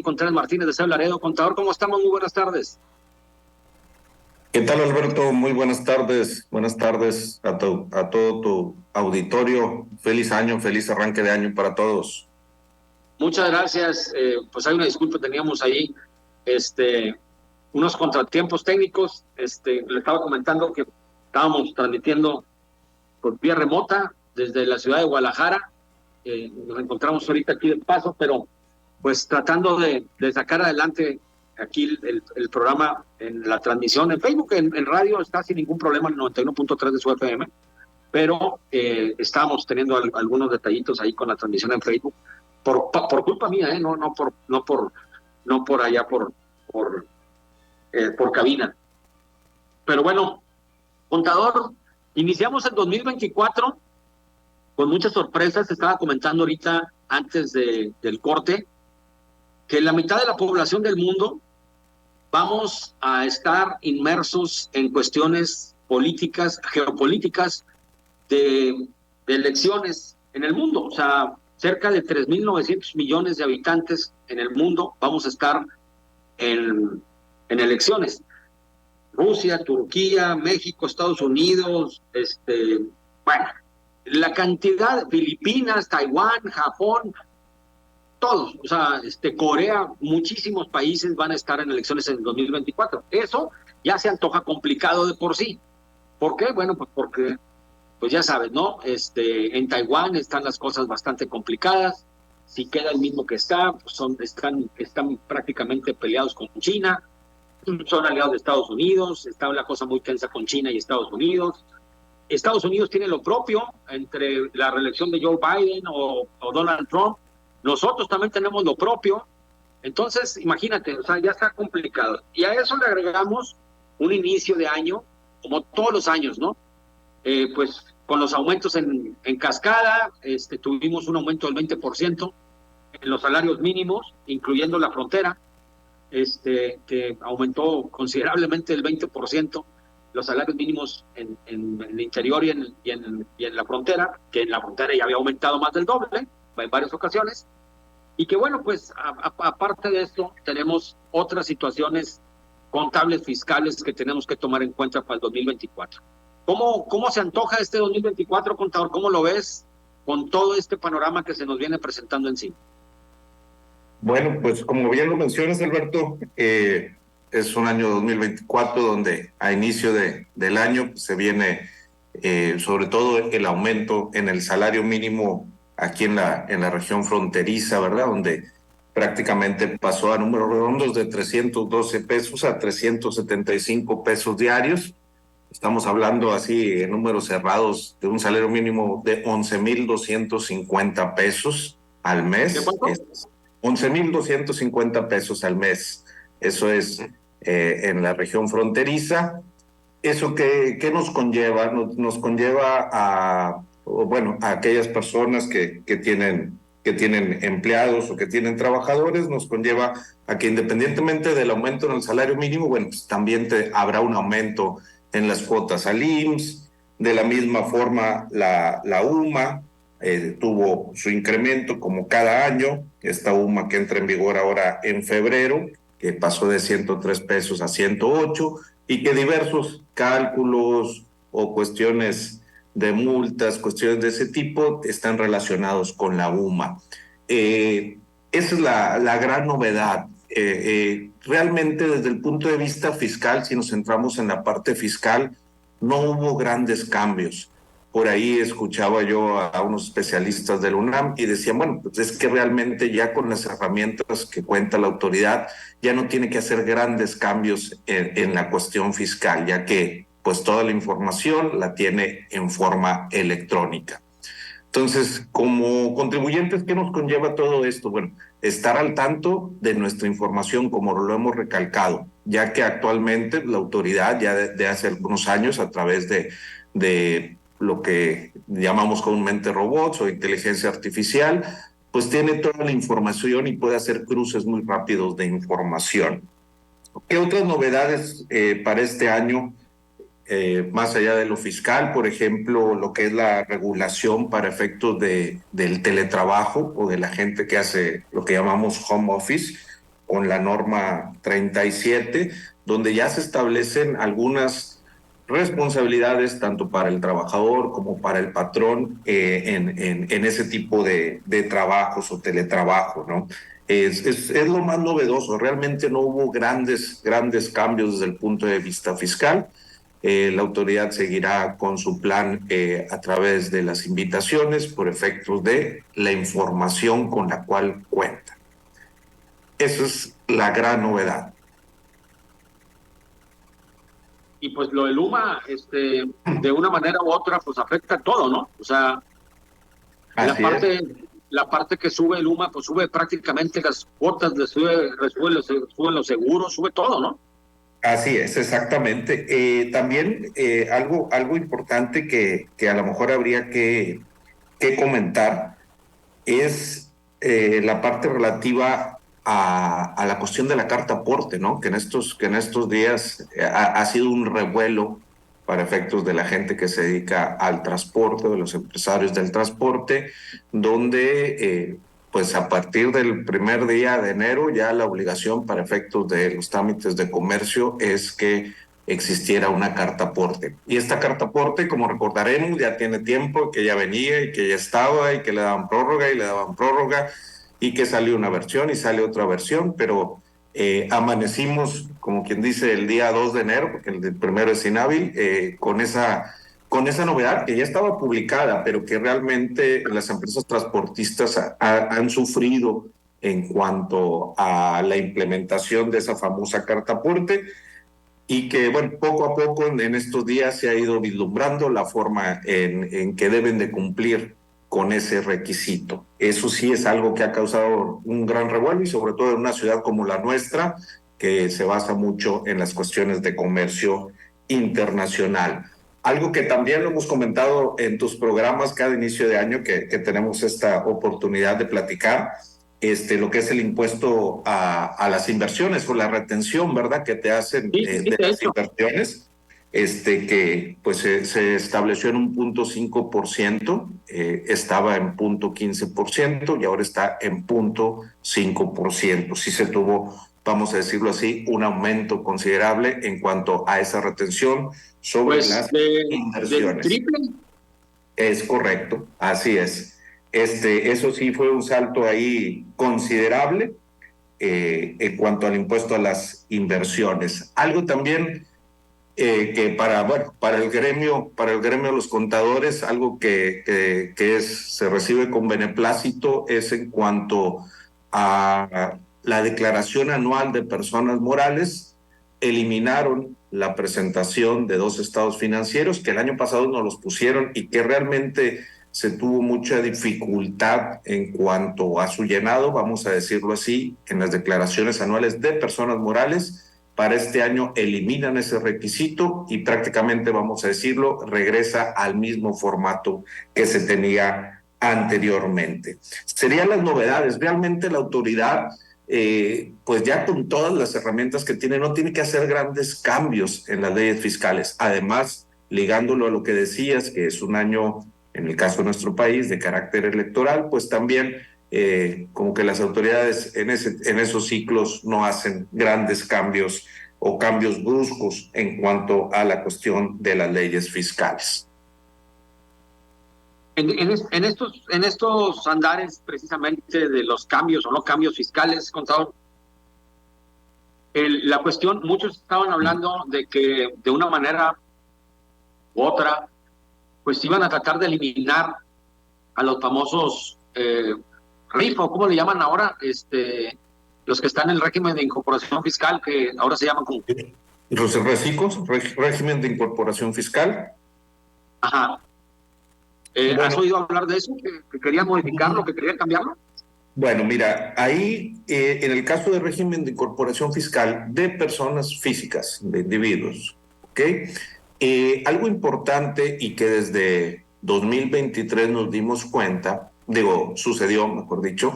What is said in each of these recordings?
Contreras Martínez de Cel Laredo. Contador, ¿cómo estamos? Muy buenas tardes. ¿Qué tal, Alberto? Muy buenas tardes. Buenas tardes a todo tu auditorio. Feliz año, feliz arranque de año para todos. Muchas gracias. Pues hay una disculpa, teníamos ahí unos contratiempos técnicos. Le estaba comentando que estábamos transmitiendo por vía remota desde la ciudad de Guadalajara. Nos encontramos ahorita aquí de paso, pero pues tratando de sacar adelante aquí el programa en la transmisión en Facebook, en radio está sin ningún problema, el 91.3 de su FM, pero estábamos teniendo algunos detallitos ahí con la transmisión en Facebook por culpa mía, no por allá por cabina. Pero bueno, contador, iniciamos el 2024 con muchas sorpresas. Estaba comentando ahorita antes del corte que la mitad de la población del mundo vamos a estar inmersos en cuestiones políticas, geopolíticas, de elecciones en el mundo. O sea, cerca de 3.900 millones de habitantes en el mundo vamos a estar en elecciones. Rusia, Turquía, México, Estados Unidos, bueno, la cantidad, Filipinas, Taiwán, Japón, todos, o sea, Corea, muchísimos países van a estar en elecciones en 2024. Eso ya se antoja complicado de por sí. ¿Por qué? Bueno, pues porque, pues ya sabes, ¿no? En Taiwán están las cosas bastante complicadas. Si queda el mismo que está, pues están prácticamente peleados con China, son aliados de Estados Unidos, está la cosa muy tensa con China y Estados Unidos. Estados Unidos tiene lo propio entre la reelección de Joe Biden o Donald Trump. Nosotros también tenemos lo propio. Entonces, imagínate, o sea, ya está complicado. Y a eso le agregamos un inicio de año, como todos los años, ¿no? Pues con los aumentos en cascada, tuvimos un aumento del 20% en los salarios mínimos, incluyendo la frontera, que aumentó considerablemente el 20%, los salarios mínimos en el interior y en la frontera, que en la frontera ya había aumentado más del doble en varias ocasiones. Y que bueno, pues aparte de esto, tenemos otras situaciones contables fiscales que tenemos que tomar en cuenta para el 2024. ¿Cómo se antoja este 2024, contador? ¿Cómo lo ves con todo este panorama que se nos viene presentando encima? Bueno, pues como bien lo mencionas, Alberto, es un año 2024 donde a inicio del año se viene sobre todo el aumento en el salario mínimo aquí en la región fronteriza, ¿verdad? Donde prácticamente pasó a números redondos de 312 pesos a 375 pesos diarios. Estamos hablando así en números cerrados de un salario mínimo de 11,250 pesos al mes. ¿De cuánto? 11,250 pesos al mes. Eso es en la región fronteriza. ¿Eso qué nos conlleva? Nos conlleva a aquellas personas que tienen empleados o que tienen trabajadores, nos conlleva a que independientemente del aumento en el salario mínimo, bueno, pues también habrá un aumento en las cuotas al IMSS. De la misma forma, la UMA tuvo su incremento como cada año. Esta UMA que entra en vigor ahora en febrero, que pasó de 103 pesos a 108, y que diversos cálculos o cuestiones de multas, cuestiones de ese tipo, están relacionados con la UMA. Esa es la gran novedad. Realmente desde el punto de vista fiscal, si nos centramos en la parte fiscal, no hubo grandes cambios. Por ahí escuchaba yo a unos especialistas del UNAM y decían, bueno, pues es que realmente ya con las herramientas que cuenta la autoridad, ya no tiene que hacer grandes cambios en la cuestión fiscal, ya que pues toda la información la tiene en forma electrónica. Entonces, como contribuyentes, ¿qué nos conlleva todo esto? Bueno, estar al tanto de nuestra información, como lo hemos recalcado, ya que actualmente la autoridad, ya de hace algunos años, a través de lo que llamamos comúnmente robots o inteligencia artificial, pues tiene toda la información y puede hacer cruces muy rápidos de información. ¿Qué otras novedades para este año? Más allá de lo fiscal, por ejemplo, lo que es la regulación para efectos del teletrabajo o de la gente que hace lo que llamamos home office. con la norma 37, donde ya se establecen algunas responsabilidades tanto para el trabajador como para el patrón en ese tipo de trabajos o teletrabajo, ¿no? Es lo más novedoso. Realmente no hubo grandes cambios desde el punto de vista fiscal. La autoridad seguirá con su plan a través de las invitaciones por efectos de la información con la cual cuenta. Esa es la gran novedad. Y pues lo del UMA, de una manera u otra, pues afecta todo, ¿no? O sea, la Así es. parte, la parte que sube el UMA, pues sube prácticamente las cuotas, sube los seguros, sube todo, ¿no? Así es, exactamente. También algo importante que a lo mejor habría que comentar es la parte relativa a la cuestión de la carta aporte, ¿no? Que en estos días ha sido un revuelo para efectos de la gente que se dedica al transporte, de los empresarios del transporte, donde pues a partir del primer día de enero ya la obligación para efectos de los trámites de comercio es que existiera una carta aporte. Y esta carta aporte, como recordaremos, ya tiene tiempo que ya venía y que ya estaba y que le daban prórroga y le daban prórroga y que salió una versión y sale otra versión, pero amanecimos, como quien dice, el día 2 de enero, porque el primero es inhábil, con esa novedad que ya estaba publicada, pero que realmente las empresas transportistas han sufrido en cuanto a la implementación de esa famosa carta aporte y que, bueno, poco a poco en estos días se ha ido vislumbrando la forma en que deben de cumplir con ese requisito. Eso sí es algo que ha causado un gran revuelo y sobre todo en una ciudad como la nuestra, que se basa mucho en las cuestiones de comercio internacional. Algo que también lo hemos comentado en tus programas cada inicio de año que tenemos esta oportunidad de platicar, lo que es el impuesto a las inversiones o la retención, ¿verdad? Que te hacen Sí, sí, de de las hecho. inversiones, que pues se estableció en un 0.5%, estaba en 0.15% y ahora está en 0.5%. Sí se tuvo, vamos a decirlo así, un aumento considerable en cuanto a esa retención sobre Pues las del inversiones. triple. Es correcto, así es. Eso sí fue un salto ahí considerable en cuanto al impuesto a las inversiones. Algo también que para el gremio de los contadores, algo que se recibe con beneplácito es en cuanto a la declaración anual de personas morales. Eliminaron la presentación de dos estados financieros que el año pasado nos los pusieron y que realmente se tuvo mucha dificultad en cuanto a su llenado, vamos a decirlo así, en las declaraciones anuales de personas morales. Para este año eliminan ese requisito y prácticamente, vamos a decirlo, regresa al mismo formato que se tenía anteriormente. Serían las novedades. Realmente la autoridad, pues ya con todas las herramientas que tiene, no tiene que hacer grandes cambios en las leyes fiscales. Además, ligándolo a lo que decías, que es un año, en el caso de nuestro país, de carácter electoral, pues también como que las autoridades en esos ciclos no hacen grandes cambios o cambios bruscos en cuanto a la cuestión de las leyes fiscales. En estos andares precisamente de los cambios o no cambios fiscales, contador, la cuestión, muchos estaban hablando de que de una manera u otra, pues iban a tratar de eliminar a los famosos RIF, o ¿cómo le llaman ahora? Los que están en el régimen de incorporación fiscal, que ahora se llaman como... Los reciclos, régimen de incorporación fiscal. Ajá. Bueno, ¿Has oído hablar de eso? ¿Que querían modificarlo, que querían cambiarlo? Bueno, mira, ahí en el caso del régimen de incorporación fiscal de personas físicas, de individuos, ¿ok? Algo importante y que desde 2023 nos dimos cuenta, sucedió, mejor dicho,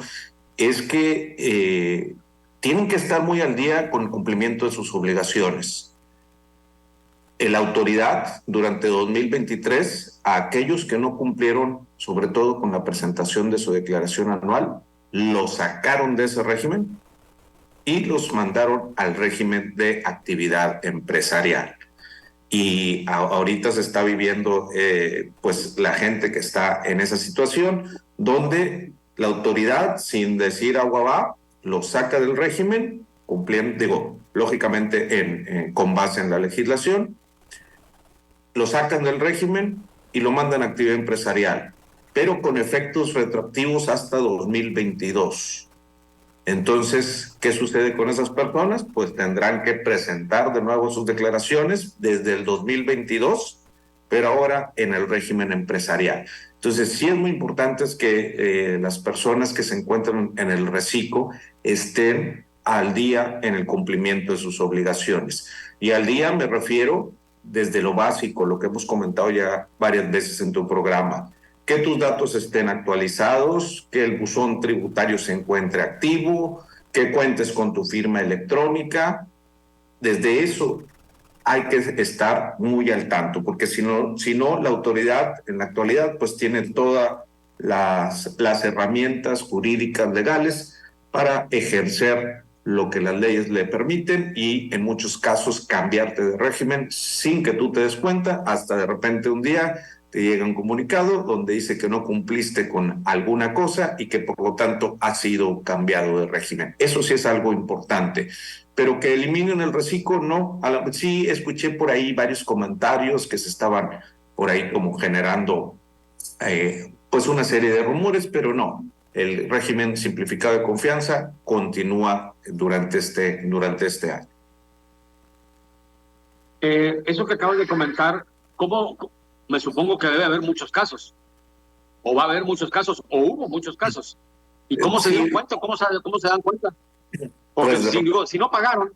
es que tienen que estar muy al día con el cumplimiento de sus obligaciones. La autoridad durante 2023, a aquellos que no cumplieron, sobre todo con la presentación de su declaración anual, lo sacaron de ese régimen y los mandaron al régimen de actividad empresarial. Y ahorita se está viviendo, pues la gente que está en esa situación, donde la autoridad, sin decir agua va, lo saca del régimen, cumpliendo, digo, lógicamente con base en la legislación, lo sacan del régimen y lo mandan a actividad empresarial, pero con efectos retroactivos hasta 2022. Entonces, ¿qué sucede con esas personas? Pues tendrán que presentar de nuevo sus declaraciones desde el 2022, pero ahora en el régimen empresarial. Entonces, sí es muy importante es que las personas que se encuentran en el reciclo estén al día en el cumplimiento de sus obligaciones. Y al día me refiero desde lo básico, lo que hemos comentado ya varias veces en tu programa, que tus datos estén actualizados, que el buzón tributario se encuentre activo, que cuentes con tu firma electrónica. Desde eso hay que estar muy al tanto, porque si no la autoridad en la actualidad pues tiene todas las herramientas jurídicas legales para ejercer lo que las leyes le permiten y en muchos casos cambiarte de régimen sin que tú te des cuenta, hasta de repente un día te llega un comunicado donde dice que no cumpliste con alguna cosa y que por lo tanto has sido cambiado de régimen. Eso sí es algo importante, pero que eliminen el reciclo, no. Sí escuché por ahí varios comentarios que se estaban por ahí como generando pues una serie de rumores, pero no. El régimen simplificado de confianza continúa durante este año. Eso que acabas de comentar, ¿cómo? Me supongo que debe haber muchos casos, o va a haber muchos casos, o hubo muchos casos. ¿Y cómo se dieron cuenta? ¿Cómo se dan cuenta? Porque Pues, si no pagaron,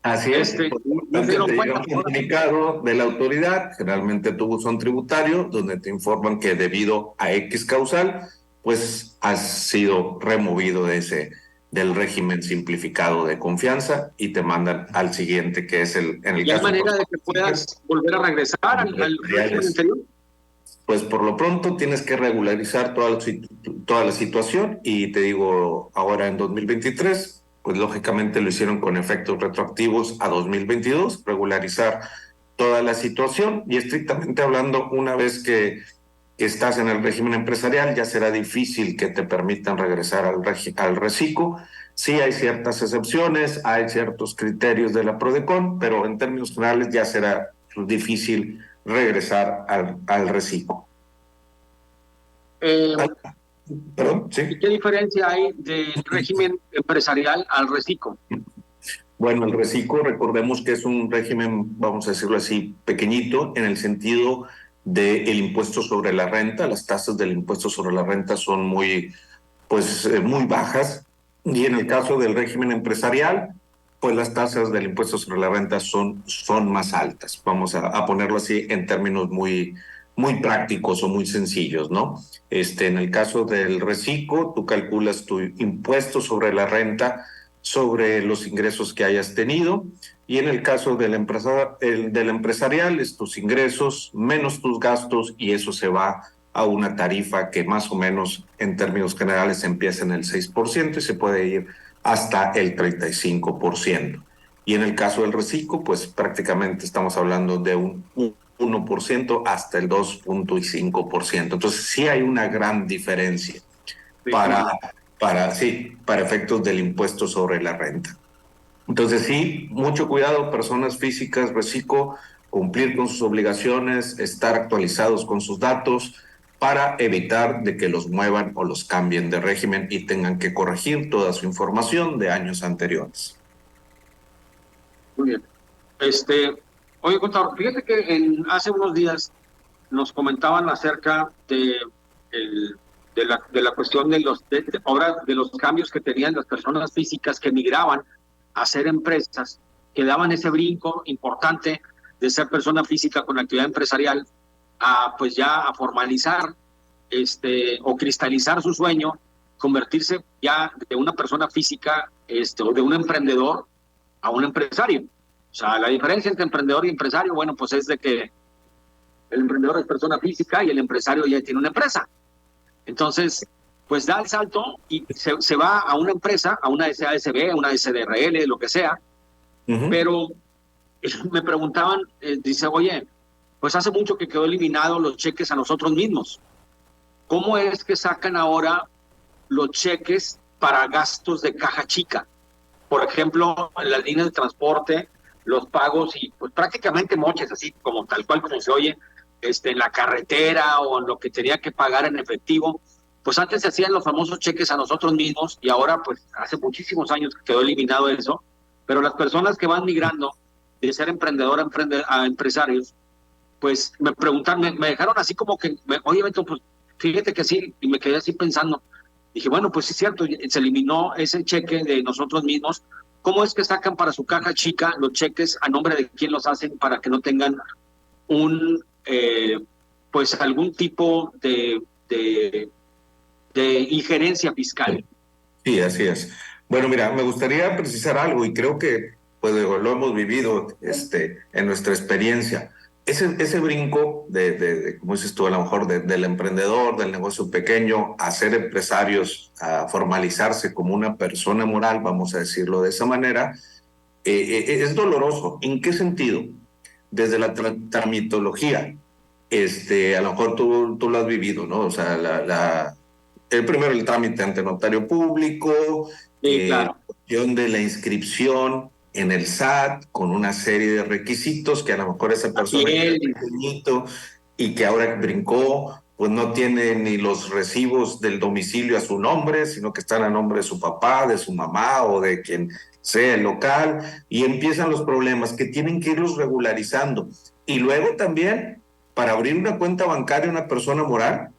así es, no se dieron te llega cuenta. un comunicado de la autoridad, generalmente tu buzón tributario, donde te informan que debido a X causal, pues has sido removido del régimen simplificado de confianza y te mandan al siguiente, que es en el ¿Y hay caso manera de que puedas volver a regresar al régimen anterior? Pues por lo pronto tienes que regularizar toda la situación y te digo, ahora en 2023, pues lógicamente lo hicieron con efectos retroactivos a 2022, regularizar toda la situación y estrictamente hablando, una vez que estás en el régimen empresarial, ya será difícil que te permitan regresar al reciclo. Sí hay ciertas excepciones, hay ciertos criterios de la PRODECON, pero en términos generales ya será difícil regresar al reciclo. ¿Perdón? Sí. ¿Y qué diferencia hay del régimen empresarial al reciclo? Bueno, el reciclo, recordemos que es un régimen, vamos a decirlo así, pequeñito, en el sentido del impuesto sobre la renta. Las tasas del impuesto sobre la renta son muy bajas. Y en el caso del régimen empresarial, pues las tasas del impuesto sobre la renta son más altas. Vamos a ponerlo así en términos muy prácticos o muy sencillos, ¿no? En el caso del reciclo, tú calculas tu impuesto sobre la renta sobre los ingresos que hayas tenido, y en el caso del empresarial es tus ingresos menos tus gastos, y eso se va a una tarifa que más o menos en términos generales empieza en el 6% y se puede ir hasta el 35%. Y en el caso del reciclo, pues prácticamente estamos hablando de un 1% hasta el 2.5%. Entonces sí hay una gran diferencia para efectos del impuesto sobre la renta. Entonces sí, mucho cuidado, personas físicas, reciclo, cumplir con sus obligaciones, estar actualizados con sus datos para evitar de que los muevan o los cambien de régimen y tengan que corregir toda su información de años anteriores. Muy bien. Oye, contador, fíjate que hace unos días nos comentaban acerca de la cuestión ahora de los cambios que tenían las personas físicas que migraban a ser empresas, que daban ese brinco importante de ser persona física con actividad empresarial a pues ya a formalizar o cristalizar su sueño, convertirse ya de una persona física o de un emprendedor a un empresario. O sea, la diferencia entre emprendedor y empresario, bueno, pues es de que el emprendedor es persona física y el empresario ya tiene una empresa. Entonces, pues da el salto y se va a una empresa, a una SASB, a una SDRL, lo que sea, pero me preguntaban, dice, oye, pues hace mucho que quedó eliminado los cheques a nosotros mismos. ¿Cómo es que sacan ahora los cheques para gastos de caja chica? Por ejemplo, en las líneas de transporte, los pagos y pues prácticamente moches, así como tal cual como se oye, en la carretera o en lo que tenía que pagar en efectivo. Pues antes se hacían los famosos cheques a nosotros mismos y ahora pues hace muchísimos años que quedó eliminado eso, pero las personas que van migrando de ser emprendedor a empresarios, pues me preguntaron, me dejaron así como que, oye Beto, pues fíjate que sí, y me quedé así pensando. Dije, bueno, pues sí es cierto, se eliminó ese cheque de nosotros mismos. ¿Cómo es que sacan para su caja chica los cheques a nombre de quién los hacen para que no tengan un, pues algún tipo de injerencia fiscal? Sí, así es. Bueno, mira, me gustaría precisar algo y creo que pues lo hemos vivido en nuestra experiencia. Ese brinco como dices tú, a lo mejor del emprendedor, del negocio pequeño, a ser empresarios, a formalizarse como una persona moral, vamos a decirlo de esa manera, es doloroso. ¿En qué sentido? Desde la tramitología. A lo mejor tú lo has vivido, ¿no? O sea, el primero el trámite ante notario público, Sí, la claro. cuestión de la inscripción en el SAT con una serie de requisitos que a lo mejor esa Así persona que era es. pequeñito y que ahora brincó, pues no tiene ni los recibos del domicilio a su nombre, sino que están a nombre de su papá, de su mamá o de quien sea el local, y empiezan los problemas que tienen que irlos regularizando. Y luego también, para abrir una cuenta bancaria a una persona moral,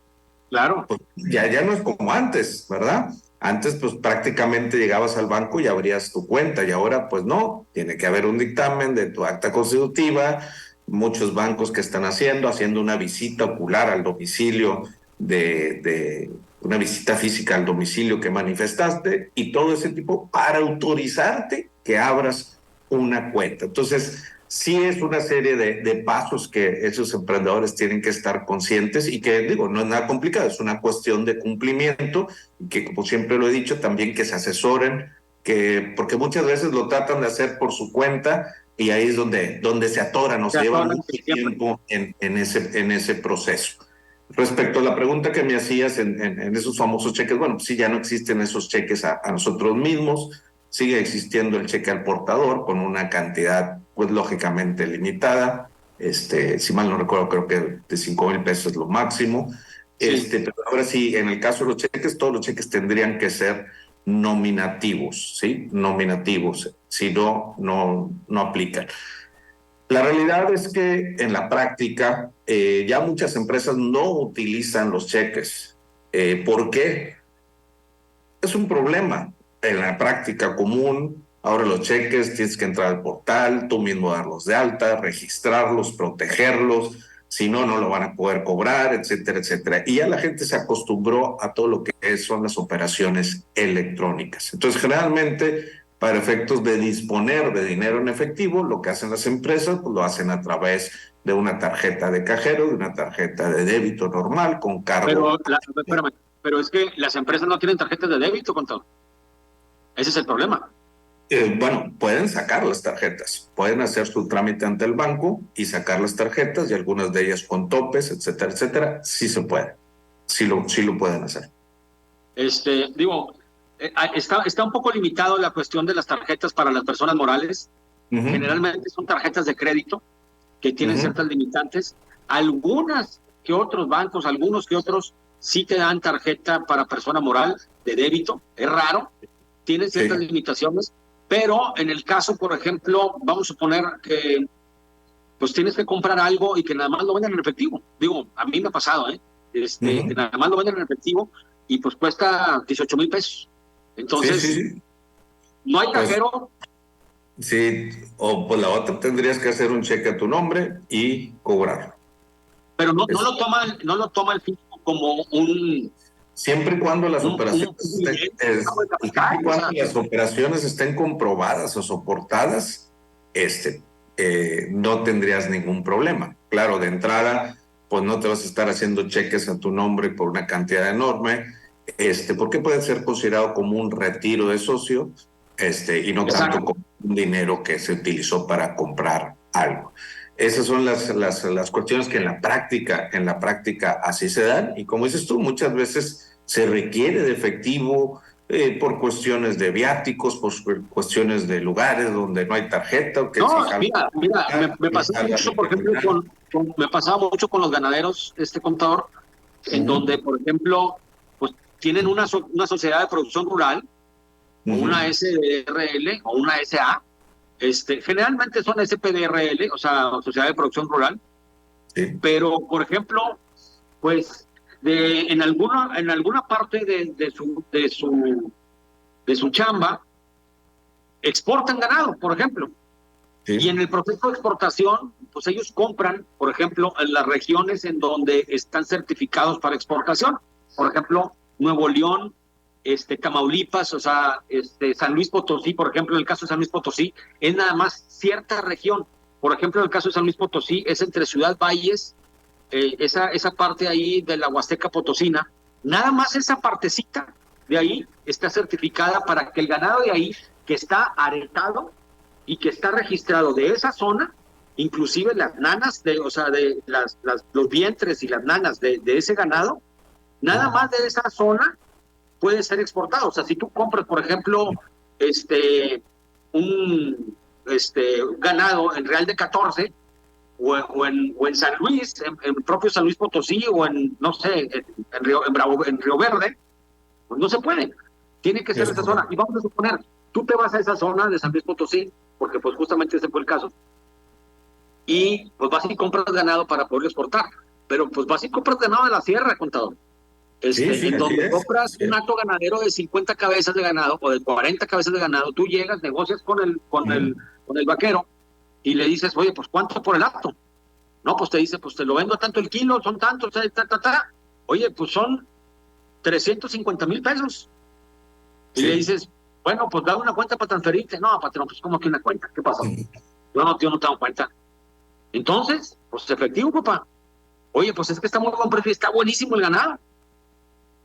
Claro. pues ya no es como antes, ¿verdad? Antes pues prácticamente llegabas al banco y abrías tu cuenta y ahora pues no, tiene que haber un dictamen de tu acta constitutiva, muchos bancos que están haciendo una visita ocular al domicilio de una visita física al domicilio que manifestaste y todo ese tipo para autorizarte que abras una cuenta. Entonces, sí es una serie de pasos que esos emprendedores tienen que estar conscientes y que, digo, no es nada complicado, es una cuestión de cumplimiento y que, como siempre lo he dicho, también que se asesoren, porque muchas veces lo tratan de hacer por su cuenta y ahí es donde se atoran o Se se llevan atoran mucho siempre. tiempo en ese proceso. Respecto a la pregunta que me hacías en esos famosos cheques, bueno, pues sí, ya no existen esos cheques a nosotros mismos, sigue existiendo el cheque al portador con una cantidad, pues lógicamente limitada. Si mal no recuerdo, creo que de 5,000 pesos es lo máximo. Sí. Pero ahora sí, en el caso de los cheques, todos los cheques tendrían que ser nominativos, ¿sí? Nominativos. Si no, no aplican. La realidad es que en la práctica ya muchas empresas no utilizan los cheques. ¿Por qué? Es un problema en la práctica común. Ahora los cheques tienes que entrar al portal, tú mismo darlos de alta, registrarlos, protegerlos, si no, no lo van a poder cobrar, etcétera, etcétera. Y ya la gente se acostumbró a todo lo que son las operaciones electrónicas. Entonces, generalmente, para efectos de disponer de dinero en efectivo, lo que hacen las empresas, pues lo hacen a través de una tarjeta de cajero, de una tarjeta de débito normal con cargo. Espérame, pero es que las empresas no tienen tarjetas de débito, contador. Ese es el problema. Bueno, pueden sacar las tarjetas, pueden hacer su trámite ante el banco y sacar las tarjetas y algunas de ellas con topes, etcétera, etcétera. Sí se puede, sí lo pueden hacer. Digo, está un poco limitado la cuestión de las tarjetas para las personas morales. Uh-huh, Generalmente son tarjetas de crédito que tienen uh-huh, ciertas limitantes. Algunas que otros bancos, algunos que otros sí te dan tarjeta para persona moral de débito. Es raro, tienen ciertas sí. limitaciones, pero en el caso, por ejemplo, vamos a suponer que pues tienes que comprar algo y que nada más lo venden en efectivo. Digo, a mí me ha pasado, ¿eh? Que Uh-huh. nada más lo venden en efectivo y pues cuesta 18,000 pesos. Sí, Entonces, sí, sí. no hay Pues cajero, sí, o por la otra tendrías que hacer un cheque a tu nombre y cobrarlo. pero Es, no lo toma el fisco como siempre y cuando las operaciones un billete de pago de siempre capital. y O cuando sea, las operaciones estén comprobadas o soportadas, no tendrías ningún problema. Claro, de entrada, pues no te vas a estar haciendo cheques a tu nombre por una cantidad enorme porque puede ser considerado como un retiro de socio, y no Exacto. tanto como un dinero que se utilizó para comprar algo. Esas son las cuestiones que en la práctica así se dan, y como dices tú, muchas veces se requiere de efectivo por cuestiones de viáticos, por cuestiones de lugares donde no hay tarjeta, o que si No, jala, mira, me pasaba mucho, por ejemplo, me pasaba mucho con los ganaderos, contador, en donde, por ejemplo, pues tienen una sociedad de producción rural, o una SDRL, o una SA, generalmente son SPDRL, o sea, Sociedad de Producción Rural, sí, pero, por ejemplo, pues en alguna parte de su chamba, exportan ganado, por ejemplo. Y en sí, el proceso de exportación, pues ellos compran, por ejemplo, en las regiones en donde están certificados para exportación. Por ejemplo, Nuevo León, Tamaulipas, o sea, San Luis Potosí, por ejemplo, en el caso de San Luis Potosí, es nada más cierta región. Por ejemplo, en el caso de San Luis Potosí, es entre Ciudad Valles, esa parte ahí de la Huasteca Potosina, nada más esa partecita de ahí está certificada para que el ganado de ahí, que está aretado y que está registrado de esa zona, inclusive las nanas, o sea, los vientres y las nanas de ese ganado, nada más de esa zona puede ser exportado. O sea, si tú compras, por ejemplo, un ganado en Real de 14, o en San Luis, en propio San Luis Potosí, o no sé, en Río Verde, pues no se puede. Tiene que ser es esa zona. correcto. Y vamos a suponer, tú te vas a esa zona de San Luis Potosí, porque pues justamente ese fue el caso, y pues vas y compras ganado para poderlo exportar. Pero pues vas y compras ganado de la sierra, contador. Sí, sí, En así donde es, compras así un es. hato ganadero de 50 cabezas de ganado o de 40 cabezas de ganado, tú llegas, negocias con el vaquero y le dices, oye, pues ¿cuánto por el hato? No, pues te dice, pues te lo vendo a tanto el kilo, son tantos, Oye, pues son 350,000 pesos. Y le Sí. dices, bueno, pues da una cuenta para transferirte. No, patrón, pues ¿cómo que una cuenta? ¿Qué pasó? Yo no tengo cuenta. Entonces, pues efectivo, papá. Oye, pues es que está muy buen precio y está buenísimo el ganado.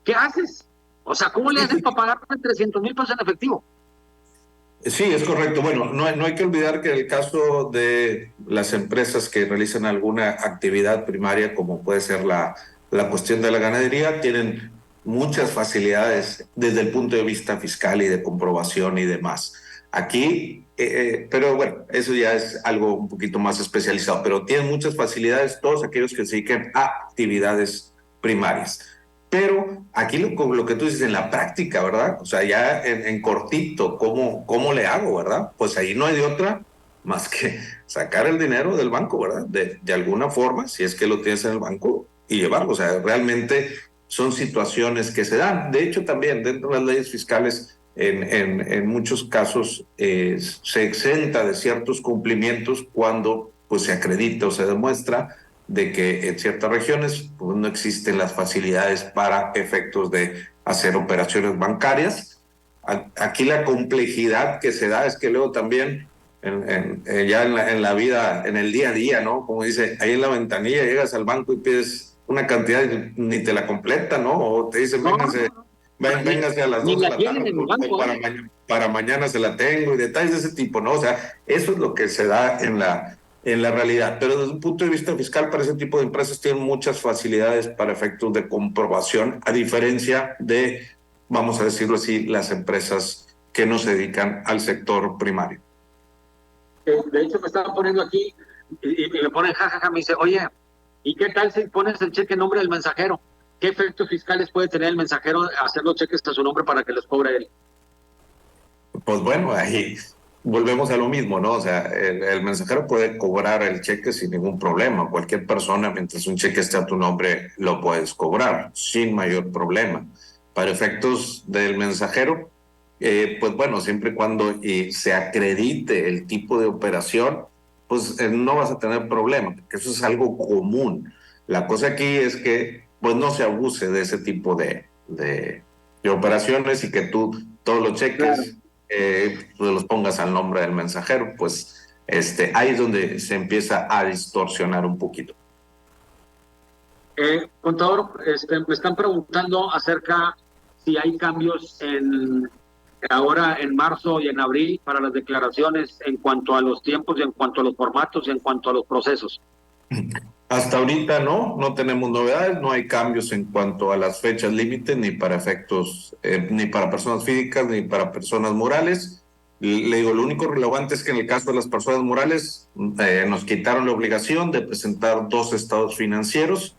¿Qué haces? O sea, ¿cómo le haces para pagar 300,000 pesos en efectivo? Sí, es correcto. Bueno, no hay que olvidar que en el caso de las empresas que realizan alguna actividad primaria, como puede ser la cuestión de la ganadería, tienen muchas facilidades desde el punto de vista fiscal y de comprobación y demás. Aquí, pero bueno, eso ya es algo un poquito más especializado, pero tienen muchas facilidades todos aquellos que se dediquen a actividades primarias. Pero aquí lo que tú dices en la práctica, ¿verdad? O sea, ya en cortito, ¿cómo le hago, verdad? Pues ahí no hay de otra más que sacar el dinero del banco, ¿verdad? De alguna forma, si es que lo tienes en el banco, y llevarlo. O sea, realmente son situaciones que se dan. De hecho, también dentro de las leyes fiscales, en muchos casos se exenta de ciertos cumplimientos cuando pues, se acredita o se demuestra de que en ciertas regiones pues, no existen las facilidades para efectos de hacer operaciones bancarias. Aquí la complejidad que se da es que luego también ya en la vida, en el día a día, ¿no? Como dice, ahí en la ventanilla llegas al banco y pides una cantidad y ni te la completa, ¿no? O te dicen, No, véngase, ni, véngase a las ni 2 de la la tienen tarde en el o banco, ¿eh? para mañana se la tengo y detalles de ese tipo, ¿no? O sea, eso es lo que se da en la realidad. Pero desde un punto de vista fiscal, para ese tipo de empresas tienen muchas facilidades para efectos de comprobación, a diferencia de, vamos a decirlo así, las empresas que no se dedican al sector primario. De hecho, me estaban poniendo aquí y me ponen jajaja, me dice, oye, ¿y qué tal si pones el cheque en nombre del mensajero? ¿Qué efectos fiscales puede tener el mensajero hacer los cheques a su nombre para que los cobre él? Pues bueno, ahí volvemos a lo mismo, ¿no? O sea, el mensajero puede cobrar el cheque sin ningún problema. Cualquier persona, mientras un cheque esté a tu nombre, lo puedes cobrar sin mayor problema. Para efectos del mensajero, pues bueno, siempre y cuando se acredite el tipo de operación, pues no vas a tener problema, porque eso es algo común. La cosa aquí es que pues no se abuse de ese tipo de operaciones y que tú todos los Claro. cheques pues los pongas al nombre del mensajero, pues ahí es donde se empieza a distorsionar un poquito. Contador, me están preguntando acerca si hay cambios ahora en marzo y en abril para las declaraciones en cuanto a los tiempos, y en cuanto a los formatos, y en cuanto a los procesos. Hasta ahorita no tenemos novedades, no hay cambios en cuanto a las fechas límite, ni para efectos, ni para personas físicas, ni para personas morales. Le digo, lo único relevante es que en el caso de las personas morales nos quitaron la obligación de presentar 2 estados financieros.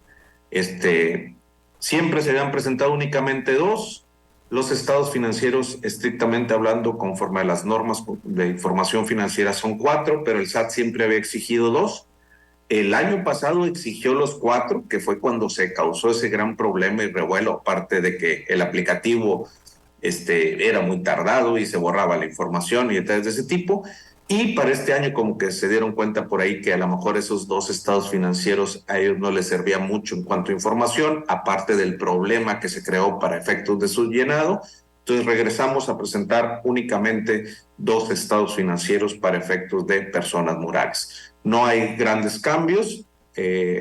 Siempre se habían presentado únicamente 2. Los estados financieros, estrictamente hablando, conforme a las normas de información financiera, son 4, pero el SAT siempre había exigido 2. El año pasado exigió los 4, que fue cuando se causó ese gran problema y revuelo, aparte de que el aplicativo era muy tardado y se borraba la información y detalles de ese tipo. Y para este año como que se dieron cuenta por ahí que a lo mejor esos 2 estados financieros a ellos no les servía mucho en cuanto a información, aparte del problema que se creó para efectos de su llenado. Entonces regresamos a presentar únicamente 2 estados financieros para efectos de personas morales. No hay grandes cambios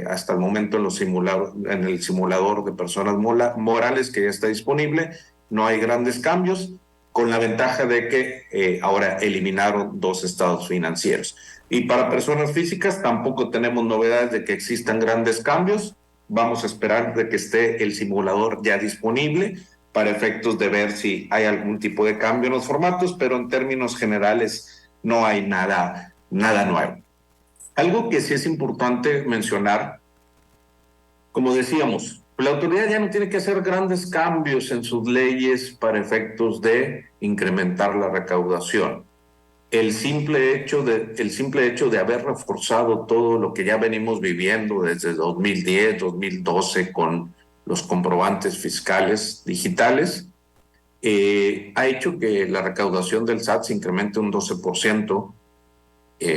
hasta el momento en el simulador de personas morales que ya está disponible. No hay grandes cambios, con la ventaja de que ahora eliminaron 2 estados financieros. Y para personas físicas tampoco tenemos novedades de que existan grandes cambios. Vamos a esperar de que esté el simulador ya disponible para efectos de ver si hay algún tipo de cambio en los formatos, pero en términos generales no hay nada nuevo. Algo que sí es importante mencionar, como decíamos, la autoridad ya no tiene que hacer grandes cambios en sus leyes para efectos de incrementar la recaudación. El simple hecho de haber reforzado todo lo que ya venimos viviendo desde 2010, 2012 con los comprobantes fiscales digitales, ha hecho que la recaudación del SAT se incremente un 12%.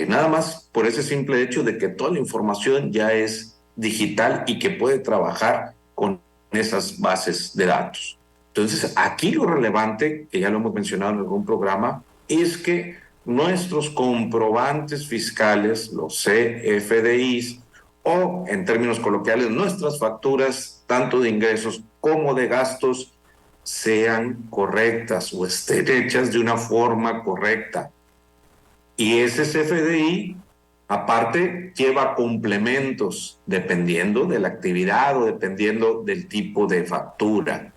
Nada más por ese simple hecho de que toda la información ya es digital y que puede trabajar con esas bases de datos. Entonces, aquí lo relevante, que ya lo hemos mencionado en algún programa, es que nuestros comprobantes fiscales, los CFDIs, o en términos coloquiales, nuestras facturas, tanto de ingresos como de gastos, sean correctas o estén hechas de una forma correcta. Y ese CFDI, aparte, lleva complementos dependiendo de la actividad o dependiendo del tipo de factura.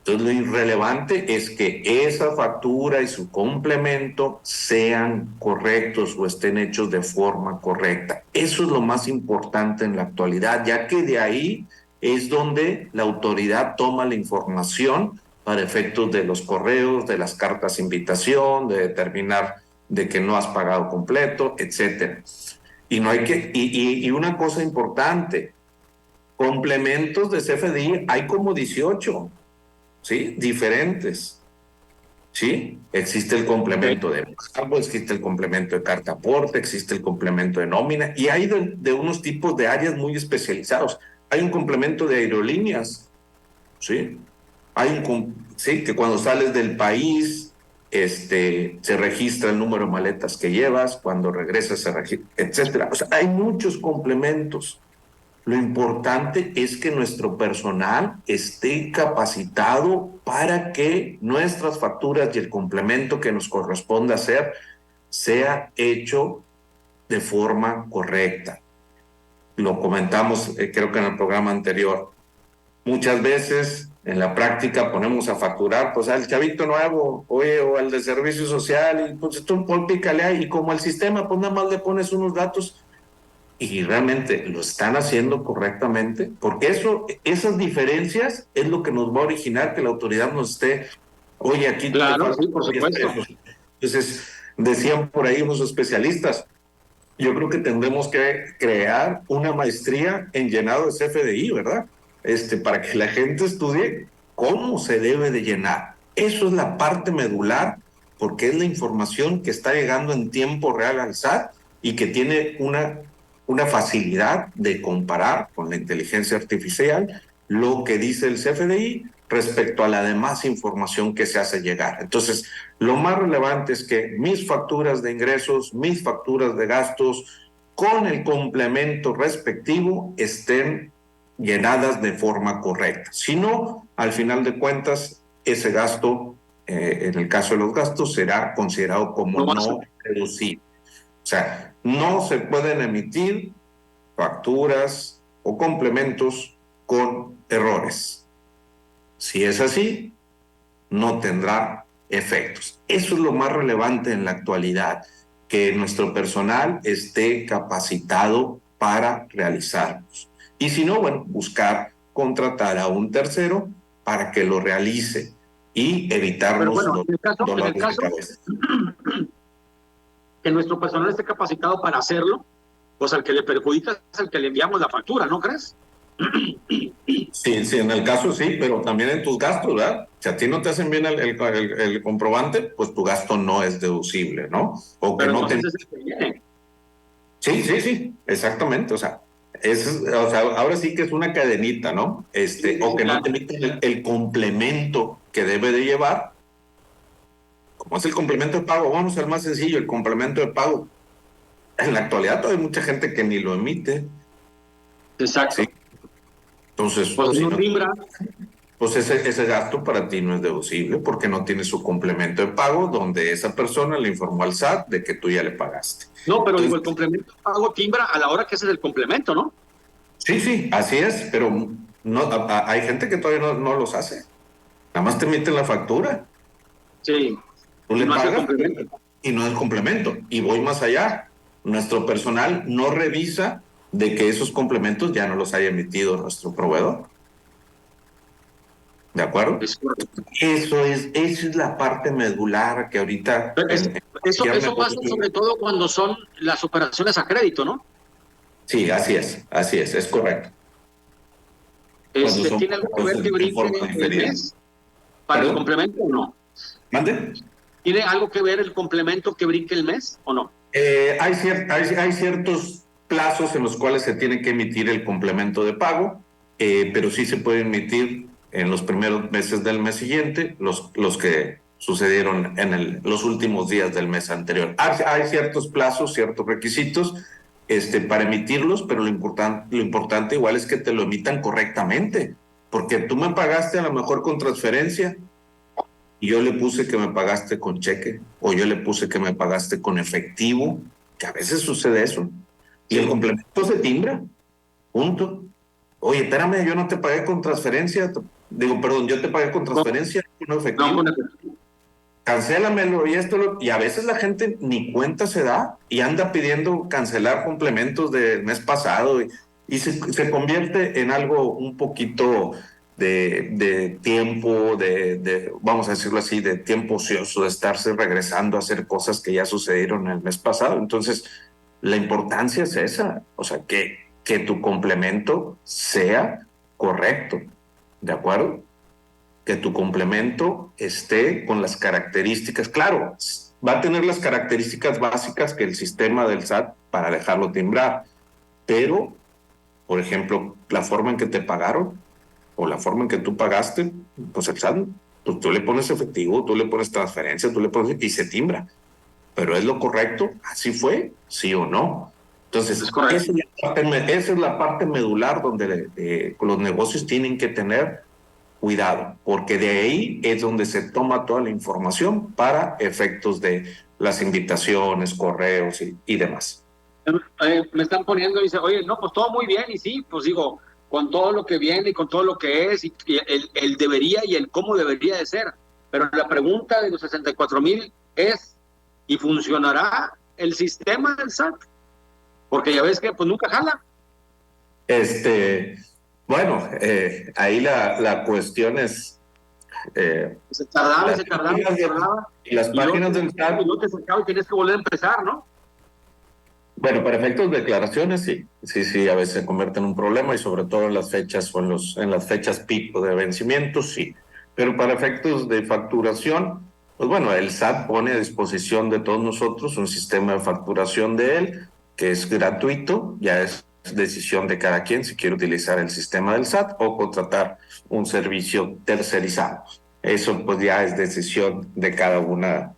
Entonces, lo irrelevante es que esa factura y su complemento sean correctos o estén hechos de forma correcta. Eso es lo más importante en la actualidad, ya que de ahí es donde la autoridad toma la información para efectos de los correos, de las cartas de invitación, de determinar de que no has pagado completo, etcétera. Y no hay que, y una cosa importante, complementos de CFDI hay como 18, ¿sí? Diferentes, ¿sí? Existe el complemento de pago, existe el complemento de carta aporte, existe el complemento de nómina, y hay de unos tipos de áreas muy especializados. Hay un complemento de aerolíneas, ¿sí? Sí, que cuando sales del país, se registra el número de maletas que llevas, cuando regresas se registra, etcétera. O sea, hay muchos complementos. Lo importante es que nuestro personal esté capacitado para que nuestras facturas y el complemento que nos corresponde hacer sea hecho de forma correcta. Lo comentamos, creo que en el programa anterior. Muchas veces en la práctica ponemos a facturar pues al chavito nuevo, oye, o al de servicio social, y pues tú pícale ahí, y como el sistema, pues nada más le pones unos datos y realmente lo están haciendo correctamente, porque esas diferencias es lo que nos va a originar que la autoridad nos esté, oye, aquí te Claro, faltan sí, por 10 supuesto. pesos. Entonces, decían por ahí unos especialistas, yo creo que tendremos que crear una maestría en llenado de CFDI, ¿verdad? Para que la gente estudie cómo se debe de llenar. Eso es la parte medular, porque es la información que está llegando en tiempo real al SAT y que tiene una facilidad de comparar con la inteligencia artificial lo que dice el CFDI respecto a la demás información que se hace llegar. Entonces, lo más relevante es que mis facturas de ingresos, mis facturas de gastos, con el complemento respectivo, estén llenadas de forma correcta. Si no, al final de cuentas, ese gasto, en el caso de los gastos, será considerado como no deducible. O sea, no se pueden emitir facturas o complementos con errores. Si es así, no tendrá efectos. Eso es lo más relevante en la actualidad, que nuestro personal esté capacitado para realizarlos. Y si no, bueno, buscar contratar a un tercero para que lo realice y evitarnos bueno, dolores de cabeza. Que nuestro personal esté capacitado para hacerlo, pues al que le perjudica es al que le enviamos la factura, ¿no crees? Sí, sí, en el caso sí, pero también en tus gastos, ¿verdad? Si a ti no te hacen bien el comprobante, pues tu gasto no es deducible, ¿no? O que pero no entonces es el que viene. Sí, sí, sí, exactamente. O sea, ahora sí que es una cadenita, ¿no? O que no te emiten el complemento que debe de llevar. ¿Cómo es el complemento de pago? Vamos al más sencillo, el complemento de pago. En la actualidad todavía hay mucha gente que ni lo emite. Exacto. ¿Sí? Entonces, Pues si no no, timbra. pues ese gasto para ti no es deducible porque no tiene su complemento de pago donde esa persona le informó al SAT de que tú ya le pagaste. No, pero Entonces, digo, el complemento de pago timbra a la hora que ese es el complemento, ¿no? sí, sí, así es, pero no, hay gente que todavía no los hace. Nada más te emiten la factura, Sí. tú Y le no hace el pagas complemento. y no es complemento. Y voy más allá. Nuestro personal no revisa de que esos complementos ya no los haya emitido nuestro proveedor. ¿De acuerdo? Es correcto. Esa es la parte medular que ahorita Pero en cualquier eso pasa negocio. sobre todo cuando son las operaciones a crédito, ¿no? Sí, así es correcto. Cuando son ¿Tiene algo que pagados ver que en brinque forma el diferida. mes para el ¿Perdón? complemento o no? ¿Mande? ¿Tiene algo que ver el complemento que brinque el mes o no? Hay ciertos plazos en los cuales se tiene que emitir el complemento de pago, pero sí se puede emitir en los primeros meses del mes siguiente, los que sucedieron en los últimos días del mes anterior. Hay ciertos plazos, ciertos requisitos para emitirlos, pero lo importante igual es que te lo emitan correctamente, porque tú me pagaste a lo mejor con transferencia, y yo le puse que me pagaste con cheque o yo le puse que me pagaste con efectivo, que a veces sucede eso. Y el Sí. complemento se timbra, punto. Oye, espérame, yo no te pagué con transferencia. Digo, perdón, yo te pagué con transferencia, no No, efectivo. Cancélamelo y y a veces la gente ni cuenta se da y anda pidiendo cancelar complementos del mes pasado y se convierte en algo un poquito de tiempo, vamos a decirlo así, de tiempo ocioso, de estarse regresando a hacer cosas que ya sucedieron el mes pasado. Entonces, la importancia es esa, o sea, que tu complemento sea correcto, ¿de acuerdo? Que tu complemento esté con las características, claro, va a tener las características básicas que el sistema del SAT para dejarlo timbrar, pero, por ejemplo, la forma en que te pagaron o la forma en que tú pagaste, pues el SAT, tú le pones efectivo, tú le pones transferencia, tú le pones y se timbra, pero es lo correcto, así fue, sí o no. es Entonces, correcto. esa es la parte medular donde los negocios tienen que tener cuidado, porque de ahí es donde se toma toda la información para efectos de las invitaciones, correos y demás. Me están poniendo y dice, oye, no, pues todo muy bien, y sí, pues digo, con todo lo que viene y con todo lo que es, y el debería y el cómo debería de ser. Pero la pregunta de los 64,000 es, ¿y funcionará el sistema del SAT? Porque ya ves que pues nunca jala. Bueno, ahí la cuestión es Se tardaba y las se tardaba y se tardaba, las y luego páginas del y SAT. luego te sacaba y tienes que volver a empezar, ¿no? Bueno, para efectos de declaraciones, sí, a veces se convierte en un problema y sobre todo en las fechas o en las fechas pico de vencimiento, sí. Pero para efectos de facturación, pues bueno, el SAT pone a disposición de todos nosotros un sistema de facturación de él que es gratuito, ya es decisión de cada quien si quiere utilizar el sistema del SAT o contratar un servicio tercerizado. Eso pues ya es decisión de cada una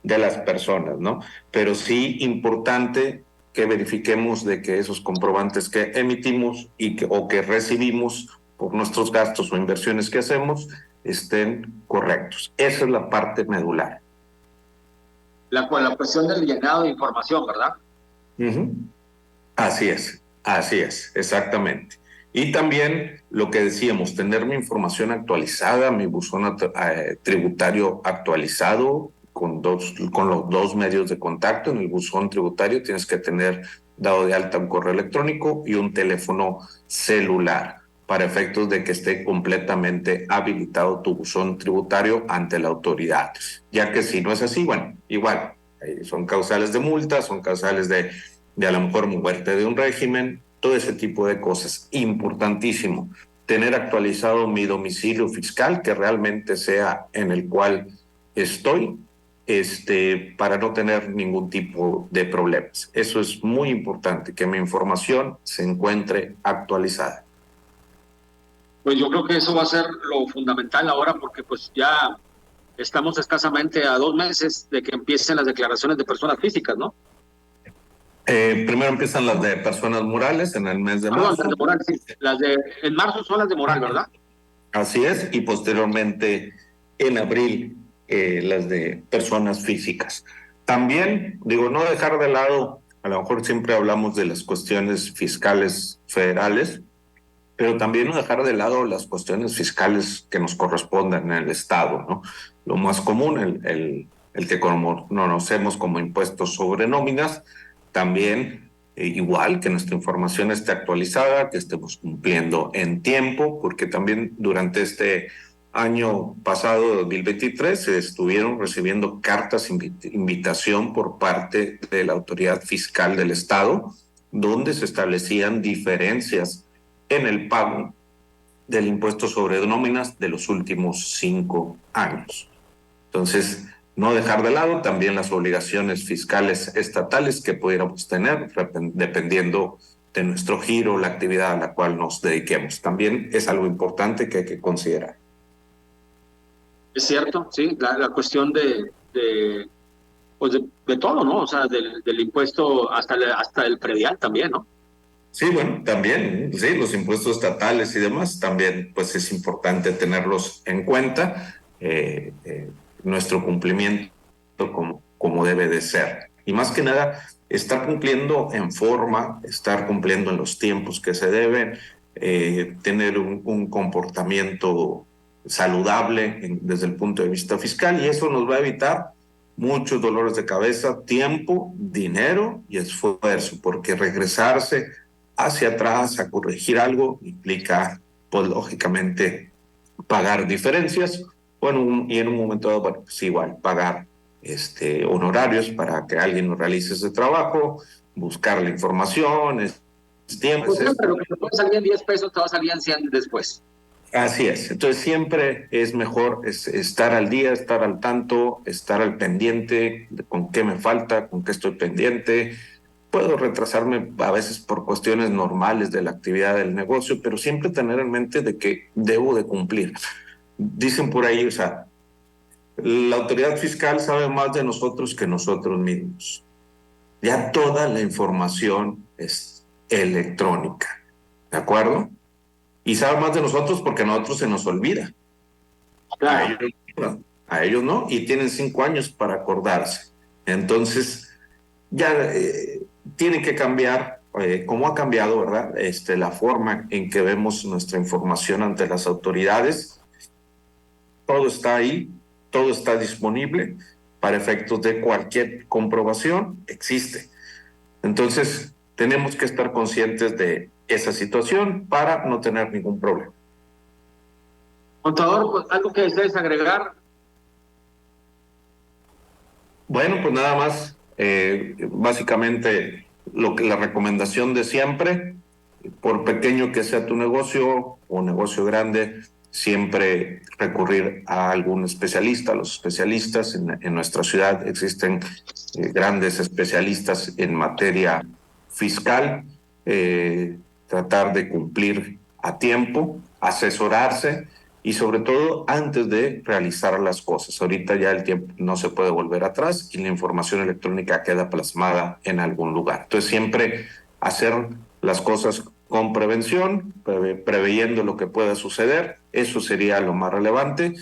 de las personas, ¿no? Pero sí importante que verifiquemos de que esos comprobantes que emitimos o que recibimos por nuestros gastos o inversiones que hacemos estén correctos. Esa es la parte medular. La cuestión del llenado de información, ¿verdad? Así es, exactamente. Y también lo que decíamos, tener mi información actualizada, mi buzón tributario actualizado con los dos medios de contacto. En el buzón tributario tienes que tener dado de alta un correo electrónico y un teléfono celular para efectos de que esté completamente habilitado tu buzón tributario ante la autoridad. Ya que si no es así, bueno, igual, son causales de multa, son causales de a lo mejor muerte de un régimen, todo ese tipo de cosas. Importantísimo, tener actualizado mi domicilio fiscal, que realmente sea en el cual estoy, para no tener ningún tipo de problemas. Eso es muy importante, que mi información se encuentre actualizada. Pues yo creo que eso va a ser lo fundamental ahora, porque pues ya estamos escasamente a 2 meses de que empiecen las declaraciones de personas físicas, ¿no? Primero empiezan las de personas morales en el mes de marzo. Las de moral, sí. En marzo son las de moral, ¿verdad? Así es, y posteriormente en abril las de personas físicas. También, digo, no dejar de lado, a lo mejor siempre hablamos de las cuestiones fiscales federales, pero también no dejar de lado las cuestiones fiscales que nos corresponden en el Estado, ¿no? Lo más común, el que conocemos como impuestos sobre nóminas, también igual que nuestra información esté actualizada, que estemos cumpliendo en tiempo, porque también durante este año pasado, 2023, se estuvieron recibiendo cartas invitación por parte de la autoridad fiscal del Estado, donde se establecían diferencias en el pago del impuesto sobre nóminas de los últimos 5 años. Entonces, no dejar de lado también las obligaciones fiscales estatales que pudiéramos tener dependiendo de nuestro giro, la actividad a la cual nos dediquemos. También es algo importante que hay que considerar. Es cierto, sí, la cuestión pues de todo, ¿no? O sea, del impuesto hasta el predial también, ¿no? Sí, bueno, también, sí, los impuestos estatales y demás, también pues es importante tenerlos en cuenta, nuestro cumplimiento como debe de ser. Y más que nada, estar cumpliendo en forma, estar cumpliendo en los tiempos que se deben, tener un comportamiento saludable desde el punto de vista fiscal, y eso nos va a evitar muchos dolores de cabeza, tiempo, dinero y esfuerzo, porque regresarse hacia atrás a corregir algo implica, pues lógicamente, pagar diferencias, bueno, y en un momento dado, bueno, pues igual, pagar honorarios para que alguien nos realice ese trabajo, buscar la información, tiempo. Pues siempre lo que te puede salir en 10 pesos te va a salir en 100 después. Así es, entonces siempre es mejor estar al día, estar al tanto, estar al pendiente de con qué me falta, con qué estoy pendiente. Puedo retrasarme a veces por cuestiones normales de la actividad del negocio, pero siempre tener en mente de que debo de cumplir. Dicen por ahí, o sea, la autoridad fiscal sabe más de nosotros que nosotros mismos. Ya toda la información es electrónica, ¿de acuerdo? Y sabe más de nosotros porque a nosotros se nos olvida. Claro. A ellos no, y tienen 5 años para acordarse. Entonces, ya tiene que cambiar, como ha cambiado, ¿verdad? La forma en que vemos nuestra información ante las autoridades. Todo está ahí, todo está disponible para efectos de cualquier comprobación, existe. Entonces, tenemos que estar conscientes de esa situación para no tener ningún problema. Contador, pues, algo que desees agregar. Bueno, pues nada más, básicamente la recomendación de siempre, por pequeño que sea tu negocio o negocio grande, siempre recurrir a algún especialista. Los especialistas en nuestra ciudad existen grandes especialistas en materia fiscal, tratar de cumplir a tiempo, asesorarse y sobre todo antes de realizar las cosas. Ahorita ya el tiempo no se puede volver atrás y la información electrónica queda plasmada en algún lugar. Entonces siempre hacer las cosas con prevención, preveyendo lo que pueda suceder. Eso sería lo más relevante,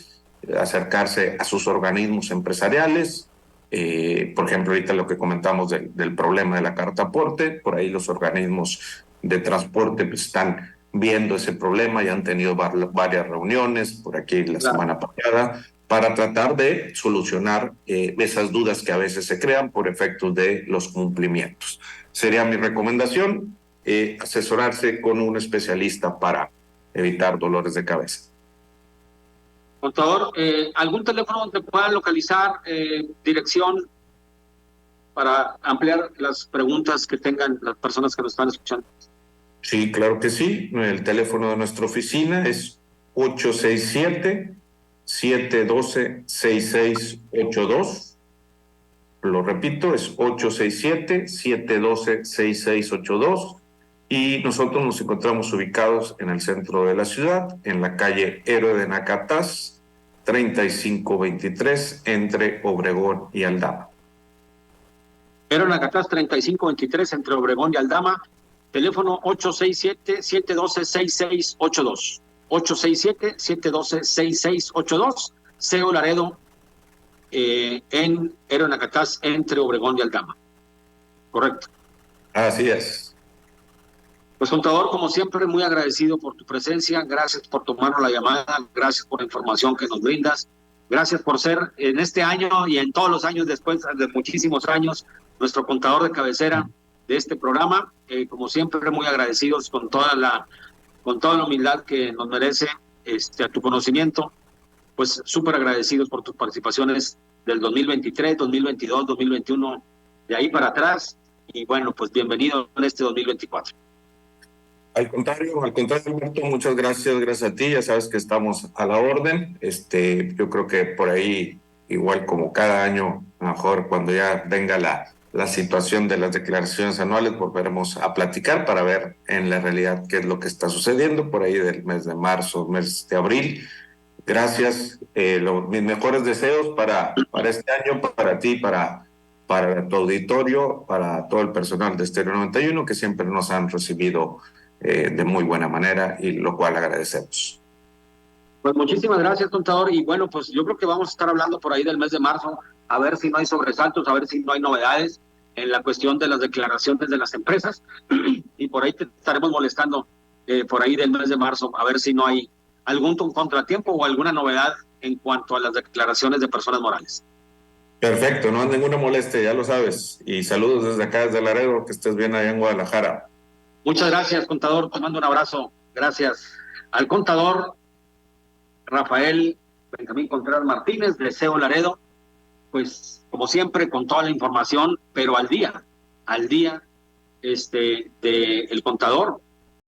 acercarse a sus organismos empresariales. Por ejemplo, ahorita lo que comentamos del problema de la carta aporte, por ahí los organismos de transporte pues, están viendo ese problema y han tenido varias reuniones por aquí la semana pasada para tratar de solucionar esas dudas que a veces se crean por efectos de los cumplimientos. Sería mi recomendación, asesorarse con un especialista para evitar dolores de cabeza. Contador, ¿algún teléfono donde pueda localizar dirección para ampliar las preguntas que tengan las personas que nos están escuchando? Sí, claro que sí. El teléfono de nuestra oficina es 867-712-6682. Lo repito, es 867-712-6682. Y nosotros nos encontramos ubicados en el centro de la ciudad, en la calle Héroe de Nacatás, 3523, entre Obregón y Aldama. Héroe de Nacatás, 3523, entre Obregón y Aldama. Teléfono 867-712-6682. 867-712-6682. CEO Laredo, en Héroe de Nacatás, entre Obregón y Aldama. Correcto. Así es. Pues, contador, como siempre, muy agradecido por tu presencia. Gracias por tomarnos la llamada. Gracias por la información que nos brindas. Gracias por ser en este año y en todos los años después de muchísimos años nuestro contador de cabecera de este programa. Como siempre, muy agradecidos con toda la humildad que nos merece a tu conocimiento. Pues súper agradecidos por tus participaciones del 2023, 2022, 2021, de ahí para atrás. Y bueno, pues bienvenido en este 2024. Al contrario, Alberto, muchas gracias a ti, ya sabes que estamos a la orden. Yo creo que por ahí, igual como cada año, a lo mejor cuando ya venga la situación de las declaraciones anuales, volveremos a platicar para ver en la realidad qué es lo que está sucediendo por ahí del mes de marzo, mes de abril. Gracias, mis mejores deseos para este año, para ti, para tu auditorio, para todo el personal de Estéreo 91, que siempre nos han recibido de muy buena manera, y lo cual agradecemos. Pues muchísimas gracias, contador, y bueno, pues yo creo que vamos a estar hablando por ahí del mes de marzo, a ver si no hay sobresaltos, a ver si no hay novedades en la cuestión de las declaraciones de las empresas, y por ahí te estaremos molestando por ahí del mes de marzo, a ver si no hay algún contratiempo o alguna novedad en cuanto a las declaraciones de personas morales. Perfecto, no hay ninguna molestia, ya lo sabes, y saludos desde acá, desde Laredo, que estés bien allá en Guadalajara. Muchas gracias, contador. Te mando un abrazo. Gracias al contador Rafael Benjamín Contreras Martínez de CEO Laredo. Pues, como siempre, con toda la información, pero al día de el contador,